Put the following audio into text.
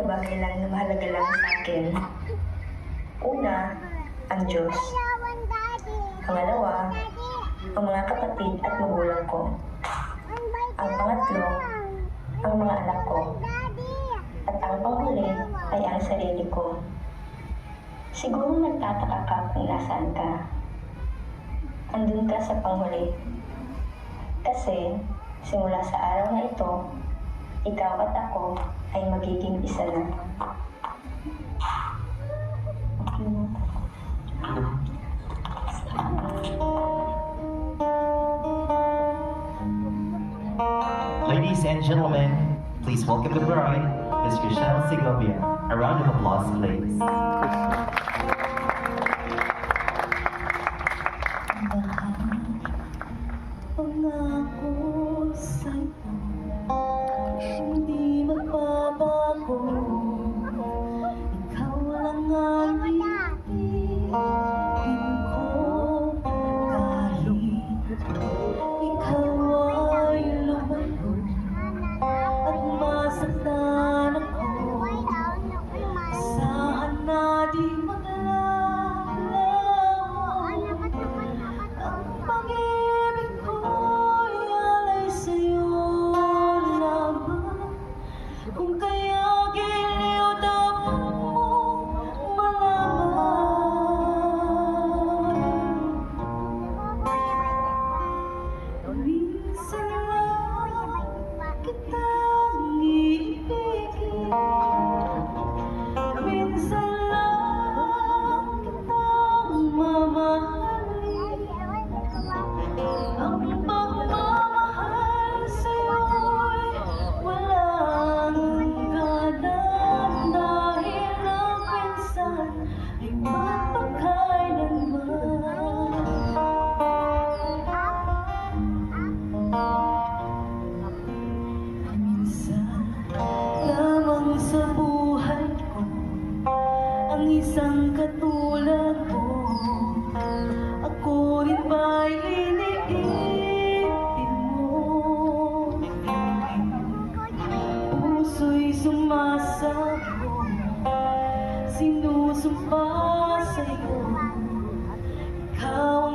bagay lang na mahalaga lang sa akin. Una, ang Diyos. Pangalawa, ang mga kapatid at magulang ko. Ang pangatlo, ang mga anak ko. At ang panghuli ay ang sarili ko. Siguro nagtataka ka kung nasaan ka. Andun ka sa panghuli. Kasi, simula sa araw na ito, ikaw at ako ay magiging isa na. Ladies and gentlemen, please welcome the bride, Ms. Rochelle Segovia. A round of applause, please. Pangako sa'yo, hindi magbabago. Ikaw lang ang ibigin ko. Kahit ikaw ay lumayo at masaktan ako, asahan na di maglalaho. Ang pag-ibig ko'y alay sa'yo lamang. Kung kaya giliw dapat mong malaman. Minsan lang kitang iibigin, minsan lang kitang mamahalin. Ang pagmamahal sa'yo'y walang hangganan, dahil ang minsan ay mapagkailanman. Minsan lamang sa buhay ko ang isang katulad mo. Ako rin ba'y iniibig mo? Puso'y sumasabog, sinusumpa sa'yo. Ikaw